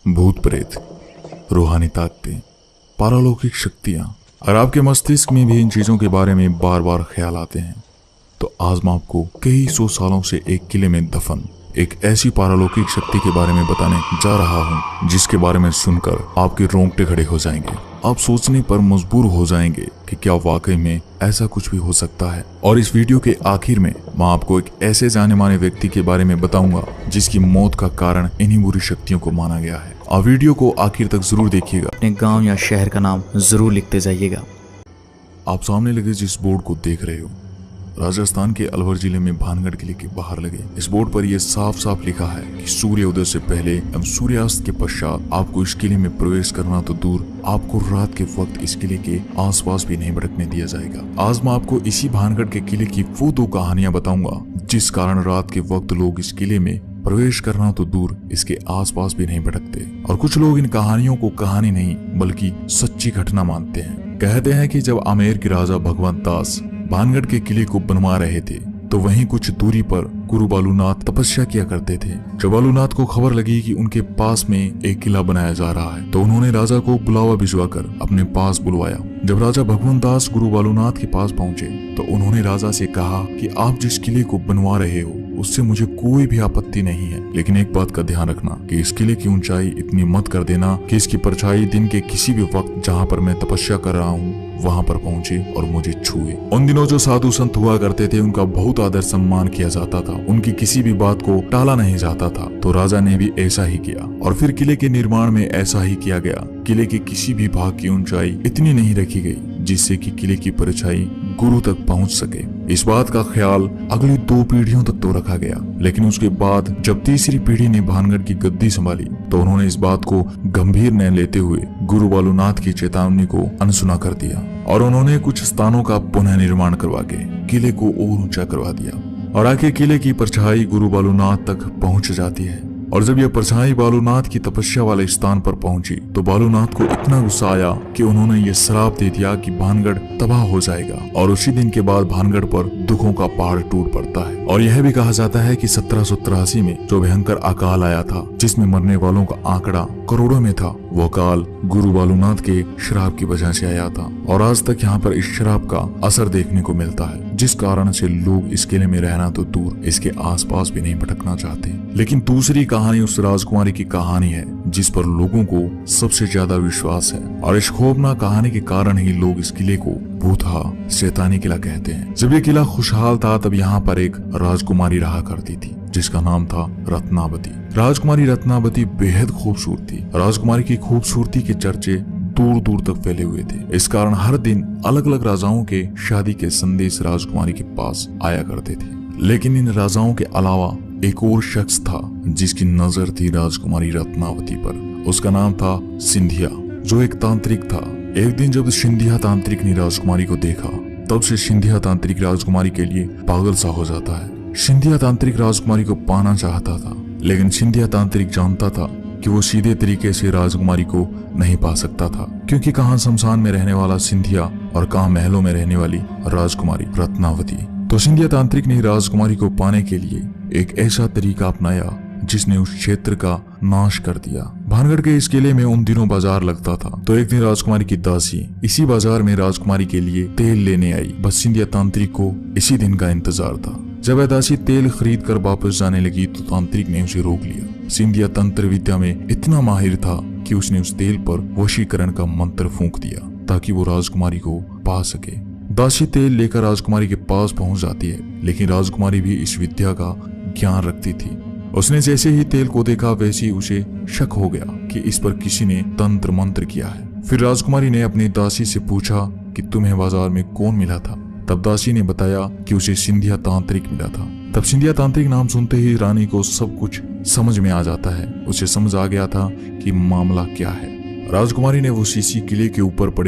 भूत प्रेत, रूहानी ताकतें, पारलौकिक शक्तियां। अगर आपके मस्तिष्क में भी इन चीजों के बारे में बार बार ख्याल आते हैं तो आज मैं आपको कई सौ सालों से एक किले में दफन एक ऐसी पारलौकिक शक्ति के बारे में बताने जा रहा हूं जिसके बारे में सुनकर आपके रोंगटे खड़े हो जाएंगे। आप सोचने पर मजबूर हो जाएंगे कि क्या वाकई में ऐसा कुछ भी हो सकता है। और इस वीडियो के आखिर में मैं आपको एक ऐसे जाने माने व्यक्ति के बारे में बताऊंगा जिसकी मौत का कारण इन्हीं बुरी शक्तियों को माना गया है। आप वीडियो को आखिर तक जरूर देखिएगा। अपने गांव या शहर का नाम जरूर लिखते जाइएगा। आप सामने लगे जिस बोर्ड को देख रहे हो, राजस्थान के अलवर जिले में भानगढ़ किले के बाहर लगे इस बोर्ड पर यह साफ साफ लिखा है कि सूर्य उदय से पहले एवं सूर्यास्त के पश्चात आपको इस किले में प्रवेश करना तो दूर, आपको रात के वक्त इस किले के आसपास भी नहीं भटकने दिया जाएगा। आज मैं आपको इसी भानगढ़ के किले की वो दो कहानियां बताऊंगा जिस कारण रात के वक्त लोग इस किले में प्रवेश करना तो दूर, इसके आसपास भी नहीं भटकते। और कुछ लोग इन कहानियों को कहानी नहीं बल्कि सच्ची घटना मानते हैं। कहते हैं कि जब आमेर के राजा भगवंत दास भानगढ़ के किले को बनवा रहे थे तो वहीं कुछ दूरी पर गुरु बालूनाथ तपस्या किया करते थे। जब बालूनाथ को खबर लगी कि उनके पास में एक किला बनाया जा रहा है तो उन्होंने राजा को बुलावा भिजवाकर अपने पास बुलवाया। जब राजा भगवंत दास गुरु बालूनाथ के पास पहुंचे तो उन्होंने राजा से कहा कि आप जिस किले को बनवा रहे हो उससे मुझे कोई भी आपत्ति नहीं है, लेकिन एक बात का ध्यान रखना कि इस किले की ऊंचाई इतनी मत कर देना कि इसकी परछाई दिन के किसी भी वक्त जहाँ पर मैं तपस्या कर रहा हूँ वहाँ पर पहुँचे और मुझे छुए। उन दिनों जो साधु संत हुआ करते थे उनका बहुत आदर सम्मान किया जाता था, उनकी किसी भी बात को टाला नहीं जाता था। तो राजा ने भी ऐसा ही किया और फिर किले के निर्माण में ऐसा ही किया गया। किले के किसी भी भाग की ऊंचाई इतनी नहीं रखी गई जिससे कि किले की परछाई गुरु तक पहुंच सके। इस बात का ख्याल अगली 2 पीढ़ियों तक तो रखा गया, लेकिन उसके बाद जब तीसरी पीढ़ी ने भानगढ़ की गद्दी संभाली तो उन्होंने इस बात को गंभीर न लेते हुए गुरु बालूनाथ की चेतावनी को अनसुना कर दिया और उन्होंने कुछ स्थानों का पुनः निर्माण करवा के किले को और ऊंचा करवा दिया। और आगे किले की परछाई गुरु बालूनाथ तक पहुंच जाती है। और जब यह परछाई बालूनाथ की तपस्या वाले स्थान पर पहुंची तो बालूनाथ को इतना गुस्सा आया कि उन्होंने ये श्राप दे दिया कि भानगढ़ तबाह हो जाएगा। और उसी दिन के बाद भानगढ़ पर दुखों का पहाड़ टूट पड़ता है। और यह भी कहा जाता है कि 1783 में जो भयंकर अकाल आया था जिसमें मरने वालों का आंकड़ा करोड़ों में था, वो अकाल गुरु बालूनाथ के श्राप की वजह से आया था। और आज तक यहाँ पर इस श्राप का असर देखने को मिलता है, जिस कारण से लोग इस किले में रहना तो दूर, इसके आसपास भी नहीं भटकना चाहते। लेकिन दूसरी कहानी उस राजकुमारी की कहानी है जिस पर लोगों को सबसे ज्यादा विश्वास है। और इस खौफनाक कहानी के कारण ही लोग इस किले को भूतहा शैतानी किला कहते हैं। जब ये किला खुशहाल था तब यहाँ पर एक राजकुमारी रहा करती थी जिसका नाम था रत्नावती। राजकुमारी रत्नावती बेहद खूबसूरत थी। राजकुमारी की खूबसूरती के चर्चे दूर दूर तक फैले हुए थे। इस कारण हर दिन अलग अलग राजाओं के शादी के संदेश राजकुमारी के पास आया करते थे। लेकिन इन राजाओं के अलावा एक और शख्स था जिसकी नजर थी राजकुमारी रत्नावती पर। उसका नाम था सिंधिया, जो एक तांत्रिक था। एक दिन जब सिंधिया तांत्रिक ने राजकुमारी को देखा तब से सिंधिया तांत्रिक राजकुमारी के लिए पागल सा हो जाता है। सिंधिया तांत्रिक राजकुमारी को पाना चाहता था, लेकिन सिंधिया तांत्रिक जानता था कि वो सीधे तरीके से राजकुमारी को नहीं पा सकता था, क्योंकि कहाँ शमशान में रहने वाला सिंधिया और कहाँ महलों में रहने वाली राजकुमारी रत्नावती। तो सिंधिया तांत्रिक ने राजकुमारी को पाने के लिए एक ऐसा तरीका अपनाया जिसने उस क्षेत्र का नाश कर दिया। भानगढ़ के इस किले में उन दिनों बाजार लगता था। तो एक दिन राजकुमारी की दासी इसी बाजार में राजकुमारी के लिए तेल लेने आई। बस सिंधिया तांत्रिक को इसी दिन का इंतजार था। जब वह दासी तेल खरीद कर वापस जाने लगी तो तांत्रिक ने उसे रोक लिया। सिंधिया तंत्र विद्या में इतना माहिर था कि उसने उस तेल पर वशीकरण का मंत्र फूंक दिया ताकि वो राजकुमारी को पा सके। दासी तेल लेकर राजकुमारी के पास पहुंच जाती है, लेकिन राजकुमारी भी इस विद्या का ज्ञान रखती थी। उसने जैसे ही तेल को देखा वैसे ही उसे शक हो गया कि इस पर किसी ने तंत्र मंत्र किया है। फिर राजकुमारी ने अपनी दासी से पूछा कि तुम्हें बाजार में कौन मिला था। तब दासी ने बताया कि उसे सिंधिया तांत्रिक मिला था। तब सिंधिया तांत्रिक नाम सुनते ही रानी को सब कुछ समझ में आ जाता है। उसे समझ आ गया था कि मामला क्या है। राजकुमारी ने वो शीशी किले के ऊपर पड़े